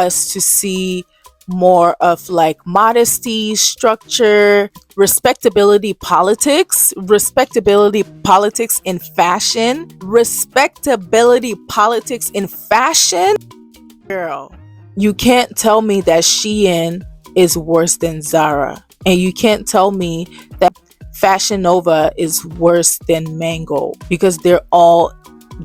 us to see more of like modesty, structure, respectability politics in fashion. Girl, you can't tell me that Shein is worse than Zara, and you can't tell me that Fashion Nova is worse than Mango, because they're all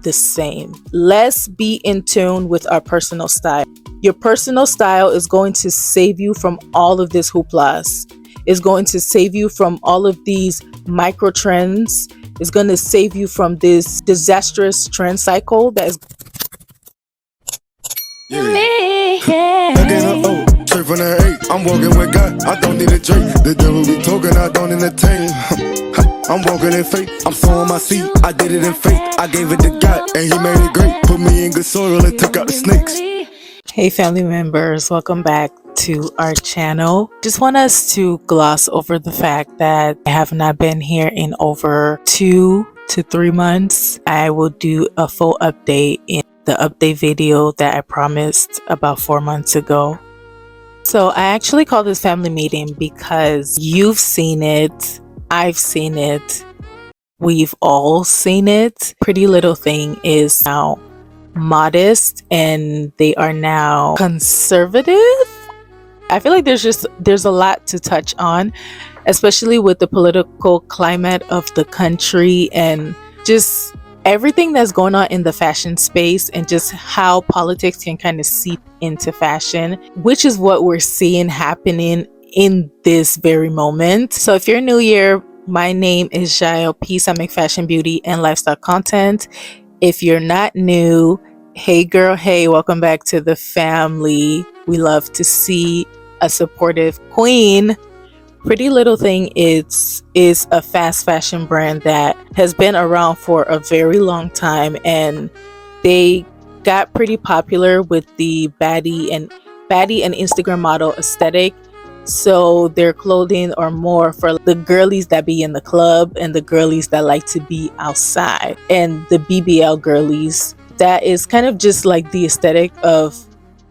the same. Let's be in tune with our personal style. Your personal style is going to save you from all of this hooplas. It's going to save you from all of these micro trends. It's going to save you from this disastrous trend cycle that is straight from the 8, I'm walking with God, I don't need a drink. The devil be talking, I don't entertain. I'm walking in faith, I'm sowing my seed, I did it in faith. I gave it to God, and he made it great. Put me in good soil and took out the snakes. Hey family members, welcome back to our channel. Just want us to gloss over the fact that I have not been here in over 2 to 3 months. I will do a full update in the update video that I promised about 4 months ago. So I actually call this family meeting because you've seen it, I've seen it, we've all seen it. PrettyLittleThing is now modest and they are now conservative. I feel like there's a lot to touch on, especially with the political climate of the country and just everything that's going on in the fashion space, and just how politics can kind of seep into fashion, which is what we're seeing happening in this very moment. So if you're new here, my name is Jaël. Peace, I make fashion, beauty, and lifestyle content. If you're not new, hey girl, hey, welcome back to the family. We love to see a supportive queen. PrettyLittleThing is a fast fashion brand that has been around for a very long time, and they got pretty popular with the Baddie and Instagram model aesthetic. So their clothing are more for the girlies that be in the club and the girlies that like to be outside, and the BBL girlies. That is kind of just like the aesthetic of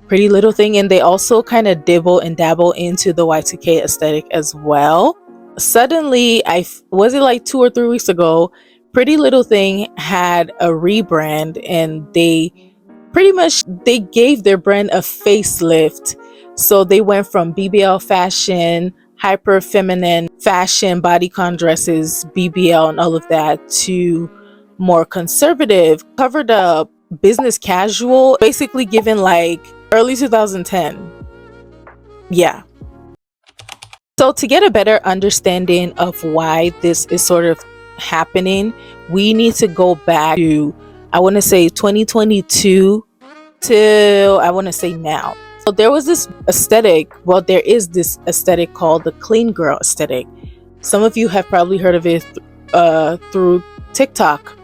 PrettyLittleThing, and they also kind of dibble and dabble into the Y2K aesthetic as well. Suddenly, was it like 2 or 3 weeks ago, PrettyLittleThing had a rebrand, and they gave their brand a facelift. So they went from BBL fashion, hyper feminine fashion, bodycon dresses, BBL and all of that, to more conservative, covered up, business casual, basically given like early 2010. Yeah. So to get a better understanding of why this is sort of happening, we need to go back to, I want to say 2022 till I want to say now. So there was this aesthetic, well, there is this aesthetic called the clean girl aesthetic. Some of you have probably heard of it through TikTok.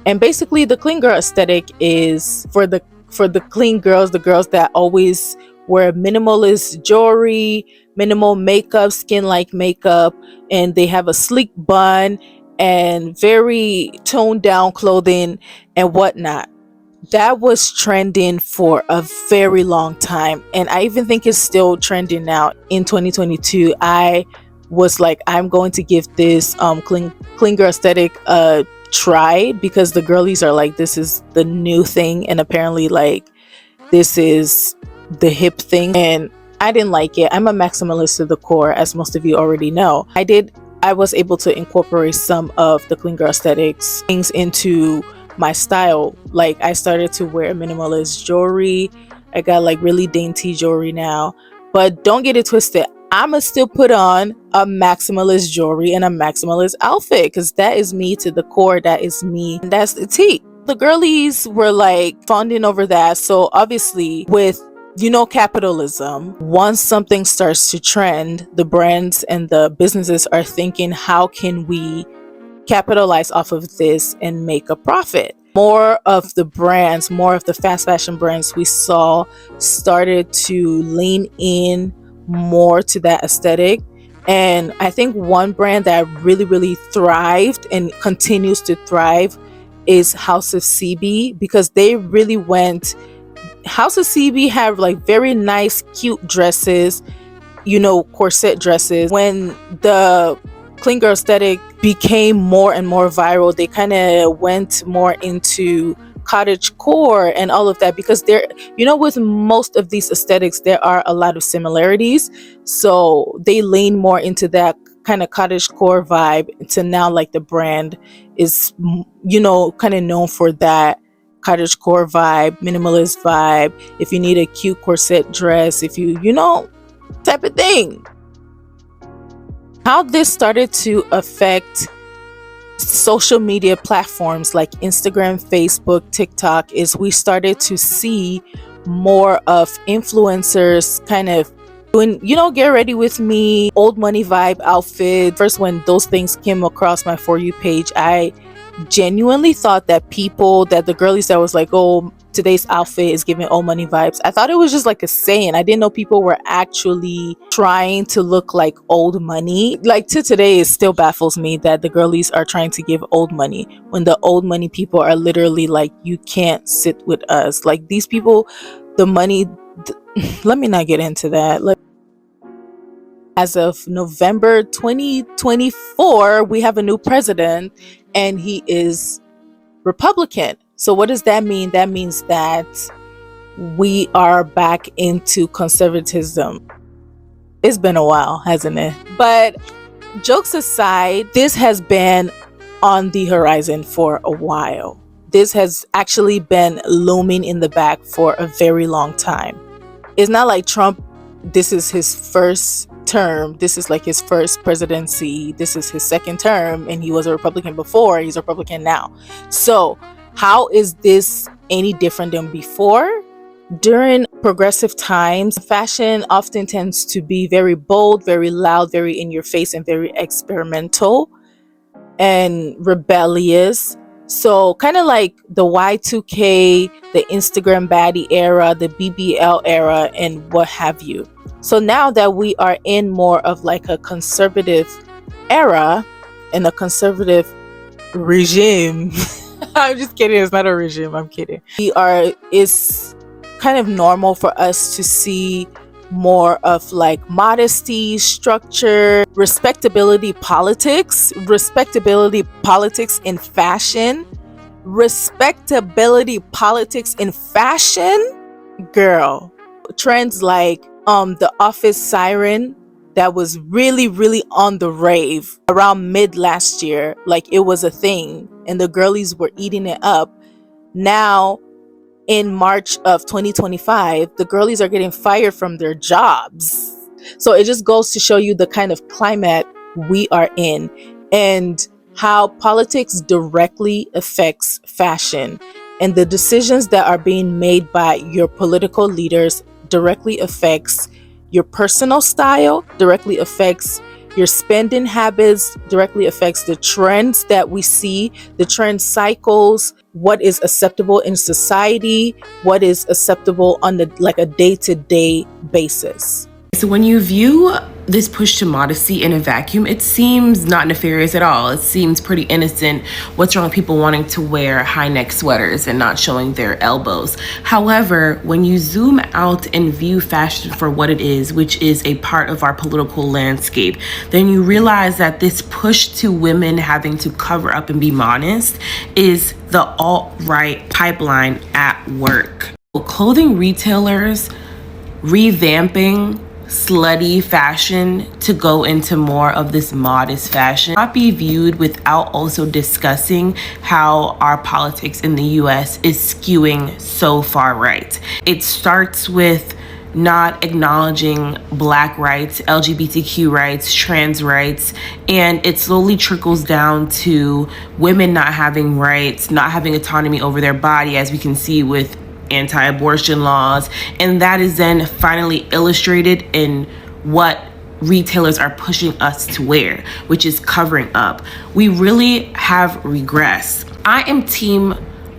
And basically the clean girl aesthetic is for the clean girls, the girls that always wear minimalist jewelry, minimal makeup, skin like makeup, and they have a sleek bun and very toned down clothing and whatnot. That was trending for a very long time, and I even think it's still trending now in 2022. I was like, I'm going to give this clean girl aesthetic a try, because the girlies are like, this is the new thing, and apparently like this is the hip thing, and I didn't like it. I'm a maximalist to the core, as most of you already know. I was able to incorporate some of the clean girl aesthetics things into my style. Like I started to wear minimalist jewelry. I got like really dainty jewelry now, but don't get it twisted, I'ma still put on a maximalist jewelry and a maximalist outfit, because that is me to the core. That is me, and that's the tea. The girlies were like fawning over that. So obviously with, capitalism, once something starts to trend, the brands and the businesses are thinking, how can we capitalize off of this and make a profit? More of the brands, more of the fast fashion brands we saw started to lean in more to that aesthetic. And I think one brand that really thrived and continues to thrive is House of CB, because they really went House of CB have like very nice, cute dresses, corset dresses. When the clean girl aesthetic became more and more viral, they kind of went more into cottage core and all of that, because with most of these aesthetics, there are a lot of similarities. So they lean more into that kind of cottage core vibe, to now like the brand is, kind of known for that cottage core vibe, minimalist vibe. If you need a cute corset dress, if you type of thing. How this started to affect social media platforms like Instagram, Facebook, TikTok is we started to see more of influencers kind of doing, get ready with me, old money vibe outfit. First, when those things came across my For You page, I genuinely thought that the girlies that was like, oh, today's outfit is giving old money vibes. I thought it was just like a saying. I didn't know people were actually trying to look like old money. Like, to today, it still baffles me that the girlies are trying to give old money when the old money people are literally like, you can't sit with us. Like, these people, the money, let me not get into that. As of November 2024, we have a new president, and he is Republican. So what does that mean? That means that we are back into conservatism. It's been a while, hasn't it? But jokes aside, this has been on the horizon for a while. This has actually been looming in the back for a very long time. It's not like Trump, this is his first term, this is like his first presidency, this is his second term, and he was a Republican before, he's a Republican now. So how is this any different than before? During progressive times, fashion often tends to be very bold, very loud, very in your face, and very experimental and rebellious. So kind of like the Y2K, the Instagram baddie era, the BBL era, and what have you. So now that we are in more of like a conservative era and a conservative regime, I'm just kidding, it's not a regime, I'm kidding. It's kind of normal for us to see more of like modesty, structure, respectability politics in fashion. Respectability politics in fashion, girl. Trends like the office siren that was really, really on the rave around mid last year. Like, it was a thing and the girlies were eating it up. Now in March of 2025, the girlies are getting fired from their jobs. So it just goes to show you the kind of climate we are in, and how politics directly affects fashion, and the decisions that are being made by your political leaders directly affects your personal style, directly affects your spending habits, directly affects the trends that we see, the trend cycles, what is acceptable in society, what is acceptable on a day-to-day basis. So when you view this push to modesty in a vacuum, it seems not nefarious at all. It seems pretty innocent. What's wrong with people wanting to wear high neck sweaters and not showing their elbows? However, when you zoom out and view fashion for what it is, which is a part of our political landscape, then you realize that this push to women having to cover up and be modest is the alt-right pipeline at work. Clothing retailers revamping slutty fashion to go into more of this modest fashion not be viewed without also discussing how our politics in the US is skewing so far right. It starts with not acknowledging Black rights, LGBTQ rights, trans rights, and it slowly trickles down to women not having rights, not having autonomy over their body, as we can see with anti-abortion laws. And that is then finally illustrated in what retailers are pushing us to wear, which is covering up. We really have regressed. I am team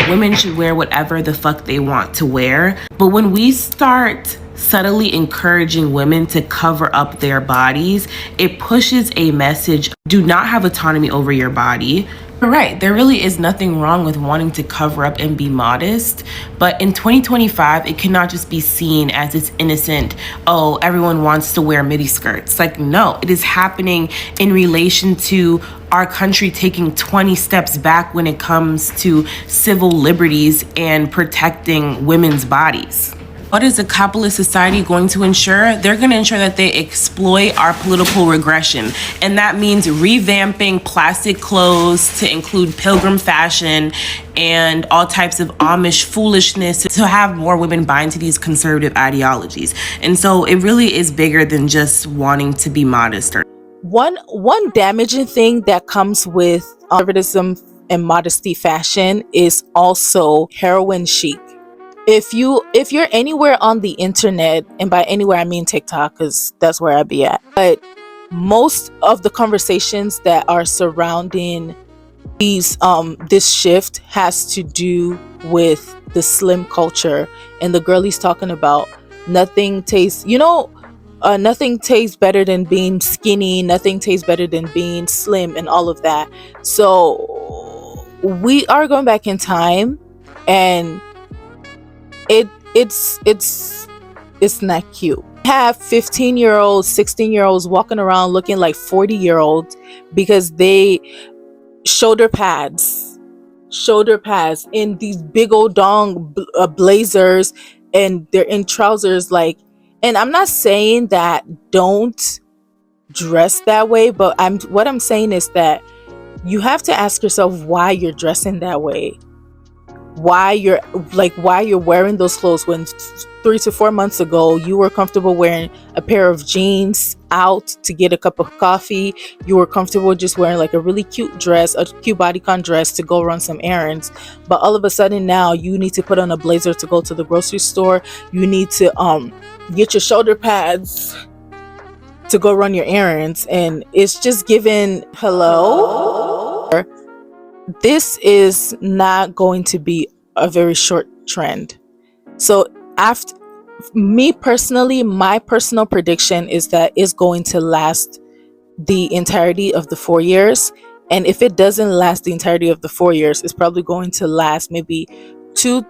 women should wear whatever the fuck they want to wear, but when we start subtly encouraging women to cover up their bodies, it pushes a message: do not have autonomy over your body, You're right. There really is nothing wrong with wanting to cover up and be modest. But in 2025, it cannot just be seen as this innocent, oh, everyone wants to wear midi skirts. Like, no, it is happening in relation to our country taking 20 steps back when it comes to civil liberties and protecting women's bodies. What is a capitalist society going to ensure? They're going to ensure that they exploit our political regression. And that means revamping plastic clothes to include pilgrim fashion and all types of Amish foolishness to have more women buy into these conservative ideologies. And so it really is bigger than just wanting to be modest. One damaging thing that comes with conservatism and modesty fashion is also heroin chic. If you're anywhere on the internet, and by anywhere I mean TikTok, because that's where I be at, but most of the conversations that are surrounding this shift has to do with the slim culture and the girlies talking about nothing tastes better than being skinny, nothing tastes better than being slim, and all of that. So we are going back in time, and it's not cute. Have 15-year-olds, 16-year-olds walking around looking like 40-year-olds because they shoulder pads in these big old dong blazers, and they're in trousers. Like, and I'm not saying that don't dress that way, but what I'm saying is that you have to ask yourself why you're dressing that way. Why you're wearing those clothes when 3 to 4 months ago you were comfortable wearing a pair of jeans out to get a cup of coffee. You were comfortable just wearing like a really cute dress, a cute bodycon dress to go run some errands. But all of a sudden now you need to put on a blazer to go to the grocery store. You need to get your shoulder pads to go run your errands, and it's just given Hello. This is not going to be a very short trend. So after me personally, my personal prediction is that it's going to last the entirety of the 4 years. And if it doesn't last the entirety of the 4 years, it's probably going to last maybe two-ish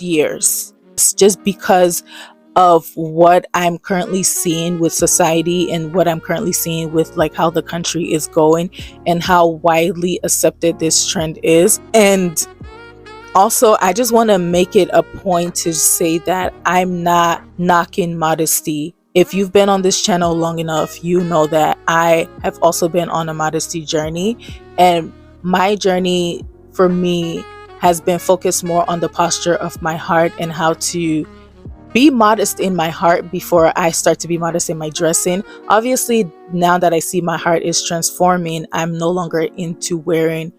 years. It's just because of what I'm currently seeing with society and what I'm currently seeing with like how the country is going and how widely accepted this trend is. And also, I just want to make it a point to say that I'm not knocking modesty. If you've been on this channel long enough, you know that I have also been on a modesty journey, and my journey for me has been focused more on the posture of my heart and how to be modest in my heart before I start to be modest in my dressing. Obviously, now that I see my heart is transforming, I'm no longer into wearing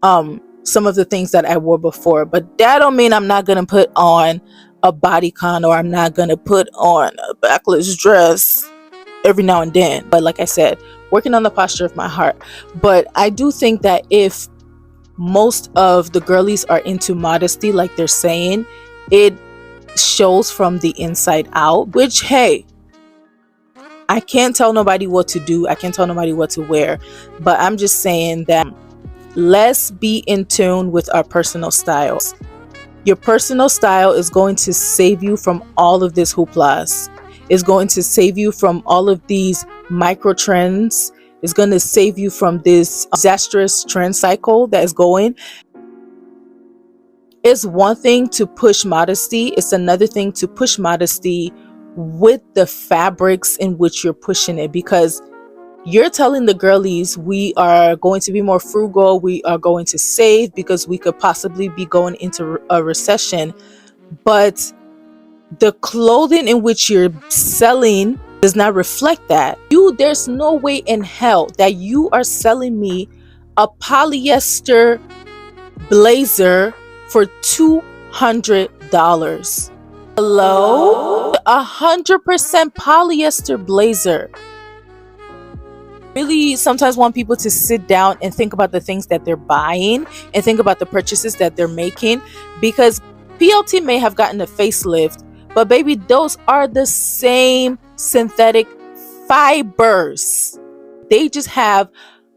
some of the things that I wore before. But that don't mean I'm not gonna put on a bodycon or I'm not gonna put on a backless dress every now and then. But like I said, working on the posture of my heart. But I do think that if most of the girlies are into modesty like they're saying, it shows from the inside out, which, hey, I can't tell nobody what to do, I can't tell nobody what to wear, but I'm just saying that let's be in tune with our personal styles. Your personal style is going to save you from all of this hooplas. It's going to save you from all of these micro trends. It's going to save you from this disastrous trend cycle that is going. It's one thing to push modesty. It's another thing to push modesty with the fabrics in which you're pushing it, because you're telling the girlies we are going to be more frugal, we are going to save because we could possibly be going into a recession. But the clothing in which you're selling does not reflect that. There's no way in hell that you are selling me a polyester blazer for $200. Hello? 100% polyester blazer. Really sometimes want people to sit down and think about the things that they're buying and think about the purchases that they're making, because PLT may have gotten a facelift, but baby, those are the same synthetic fibers. They just have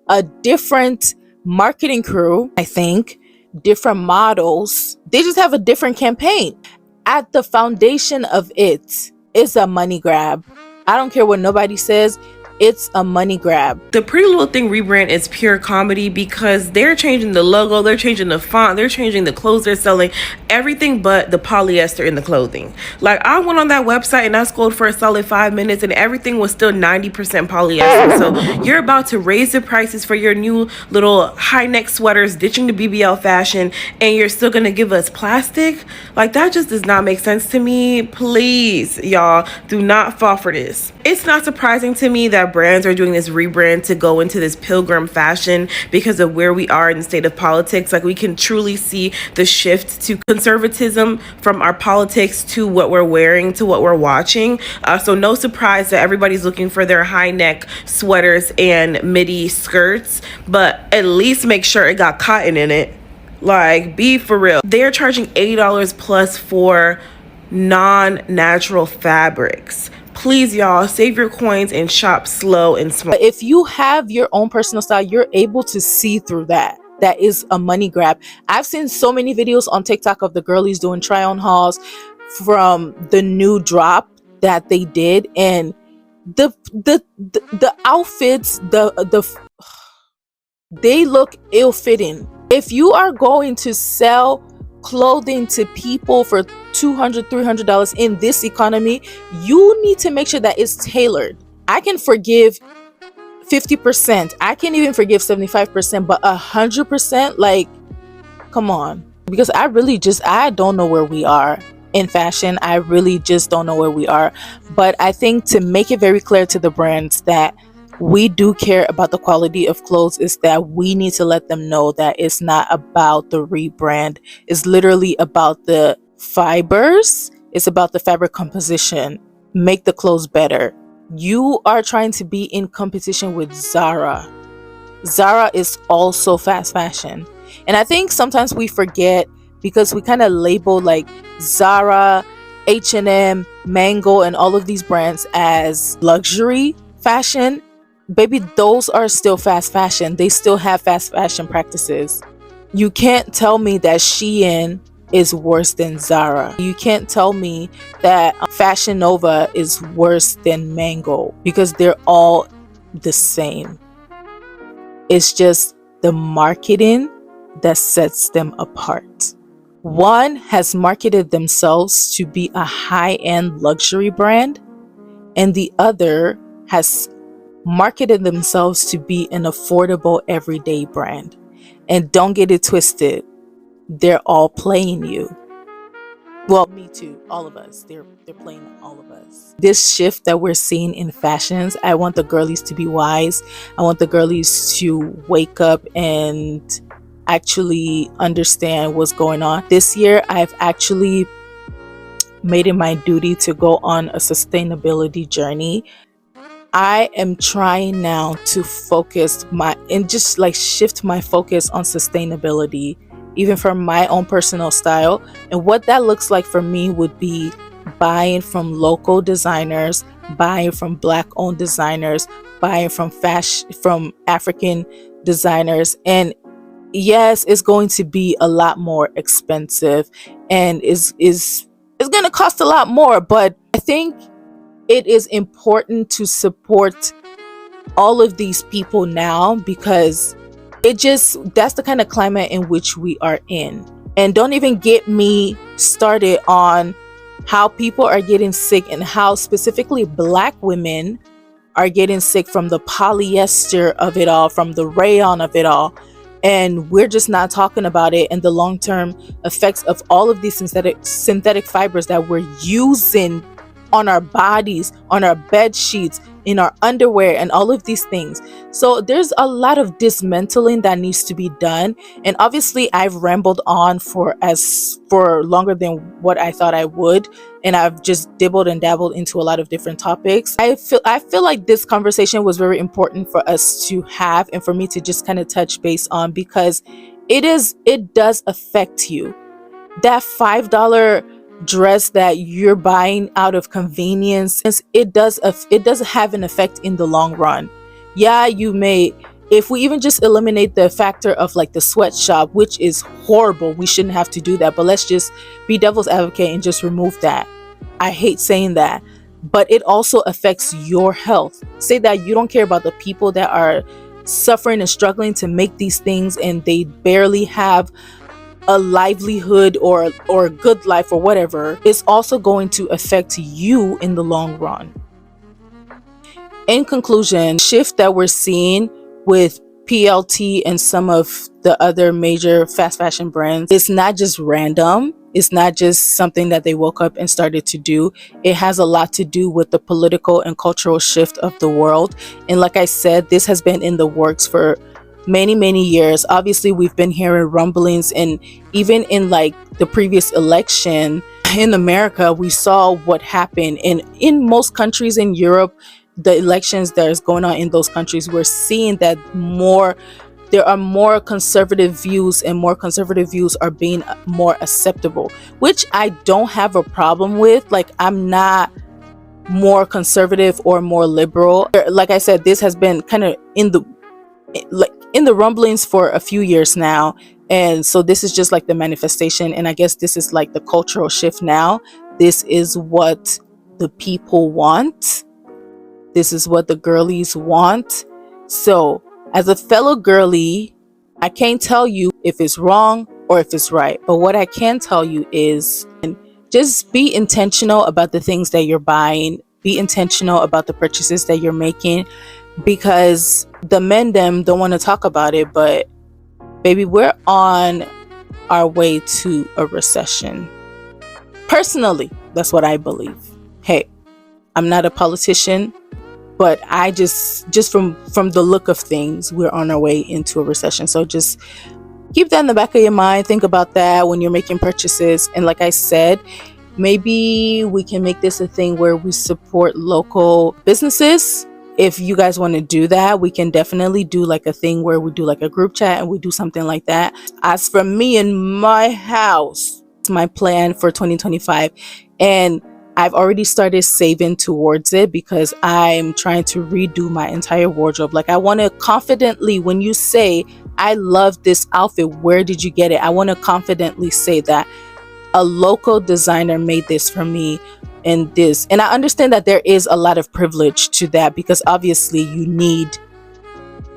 a different marketing crew, I think, different models. They just have a different campaign. At the foundation of it is a money grab. I don't care what nobody says. It's a money grab. The Pretty Little Thing rebrand is pure comedy because they're changing the logo, they're changing the font, they're changing the clothes they're selling, everything but the polyester in the clothing. Like, I went on that website and I scrolled for a solid 5 minutes and everything was still 90% polyester. So you're about to raise the prices for your new little high neck sweaters, ditching the BBL fashion, and you're still gonna give us plastic? Like, that just does not make sense to me. Please, y'all, do not fall for this. It's not surprising to me that brands are doing this rebrand to go into this pilgrim fashion because of where we are in the state of politics. Like, we can truly see the shift to conservatism from our politics to what we're wearing, to what we're watching. So no surprise that everybody's looking for their high neck sweaters and midi skirts, but at least make sure it got cotton in it. Like, be for real. They're charging $80 plus for non-natural fabrics. Please, y'all, save your coins and shop slow and small. If you have your own personal style, you're able to see through that. That is a money grab. I've seen so many videos on TikTok of the girlies doing try-on hauls from the new drop that they did, and the outfits, they look ill-fitting. If you are going to sell clothing to people for $200, $300 in this economy, you need to make sure that it's tailored. I can forgive 50%. I can't even forgive 75%, but 100%, like, come on. Because I don't know where we are in fashion. I really just don't know where we are. But I think to make it very clear to the brands that we do care about the quality of clothes is that we need to let them know that it's not about the rebrand. It's literally about the fibers. It's about the fabric composition. Make the clothes better. You are trying to be in competition with Zara. Zara is also fast fashion. And I think sometimes we forget because we kind of label like Zara, H&M, Mango, and all of these brands as luxury fashion. Baby, those are still fast fashion. They still have fast fashion practices. You can't tell me that Shein is worse than Zara. You can't tell me that Fashion Nova is worse than Mango, because they're all the same. It's just the marketing that sets them apart. One has marketed themselves to be a high-end luxury brand, and the other has marketed themselves to be an affordable everyday brand. And don't get it twisted, they're all playing you. Well, me too, all of us. They're playing all of us. This shift that we're seeing in fashions, I want the girlies to be wise. I want the girlies to wake up and actually understand what's going on. This year, I've actually made it my duty to go on a sustainability journey. I am trying now to focus shift my focus on sustainability, even for my own personal style. And what that looks like for me would be buying from local designers, buying from Black-owned designers, buying from African designers. And yes, it's going to be a lot more expensive and is going to cost a lot more, but I think it is important to support all of these people now, because that's the kind of climate in which we are in. And don't even get me started on how people are getting sick and how specifically Black women are getting sick from the polyester of it all, from the rayon of it all. And we're just not talking about it, and the long-term effects of all of these synthetic fibers that we're using on our bodies, on our bed sheets, in our underwear, and all of these things. So there's a lot of dismantling that needs to be done. And obviously I've rambled on for longer than what I thought I would, and I've just dibbled and dabbled into a lot of different topics. I feel like this conversation was very important for us to have and for me to just kind of touch base on, because it does affect you. That $5 dress that you're buying out of convenience, it does have an effect in the long run. Yeah, you may If we even just eliminate the factor of like the sweatshop, which is horrible, we shouldn't have to do that, but let's just be devil's advocate and just remove that. I hate saying that, but it also affects your health. Say that you don't care about the people that are suffering and struggling to make these things, and they barely have a livelihood or a good life or whatever. It's also going to affect you in the long run. In conclusion, shift that we're seeing with PLT and some of the other major fast fashion brands, it's not just random. It's not just something that they woke up and started to do. It has a lot to do with the political and cultural shift of the world. And like I said, this has been in the works for many years. Obviously, we've been hearing rumblings, and even in like the previous election in America, we saw what happened. And in most countries in Europe, the elections that is going on in those countries, we're seeing that there are more conservative views, and more conservative views are being more acceptable, which I don't have a problem with. Like, I'm not more conservative or more liberal. Like I said, this has been kind of in the rumblings for a few years now, and so this is just like the manifestation, and I guess this is like the cultural shift now. This is what the people want. This is what the girlies want. So as a fellow girly, I can't tell you if it's wrong or if it's right, but what I can tell you is just be intentional about the things that you're buying. Be intentional about the purchases that you're making, because the men them don't want to talk about it, but baby, we're on our way to a recession. Personally, that's what I believe. Hey, I'm not a politician, but I just from the look of things, we're on our way into a recession. So just keep that in the back of your mind. Think about that when you're making purchases. And like I said, maybe we can make this a thing where we support local businesses. If you guys want to do that, we can definitely do like a thing where we do like a group chat and we do something like that. As for me and my house, it's my plan for 2025. And I've already started saving towards it, because I'm trying to redo my entire wardrobe. Like, I want to confidently, when you say, I love this outfit, where did you get it? I want to confidently say that a local designer made this for me. And I understand that there is a lot of privilege to that, because obviously you need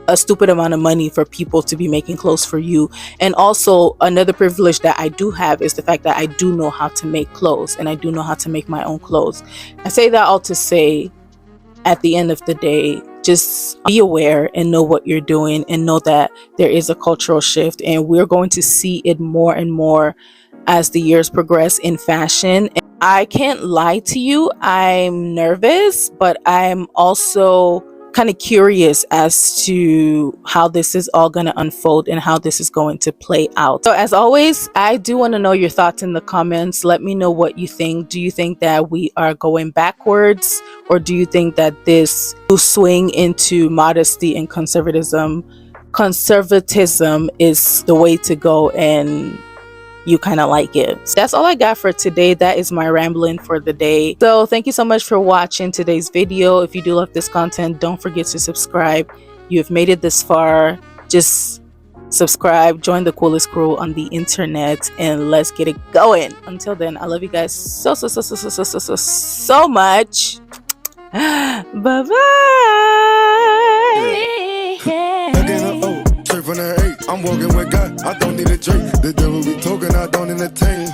a stupid amount of money for people to be making clothes for you. And also, another privilege that I do have is the fact that I do know how to make clothes, and I do know how to make my own clothes. I say that all to say, at the end of the day, just be aware and know what you're doing, and know that there is a cultural shift, and we're going to see it more and more as the years progress in fashion. And I can't lie to you, I'm nervous, but I'm also kind of curious as to how this is all going to unfold and how this is going to play out. So as always, I do want to know your thoughts in the comments. Let me know what you think. Do you think that we are going backwards, or do you think that this will swing into modesty and conservatism is the way to go, and you kind of like it? So that's all I got for today. That is my rambling for the day. So thank you so much for watching today's video. If you do love this content, don't forget to subscribe. You've made it this far, just subscribe, join the coolest crew on the internet, and let's get it going. Until then, I love you guys so much. Bye bye. Straight from the 8, I'm walking with God, I don't need a drink. The devil be talking, I don't entertain.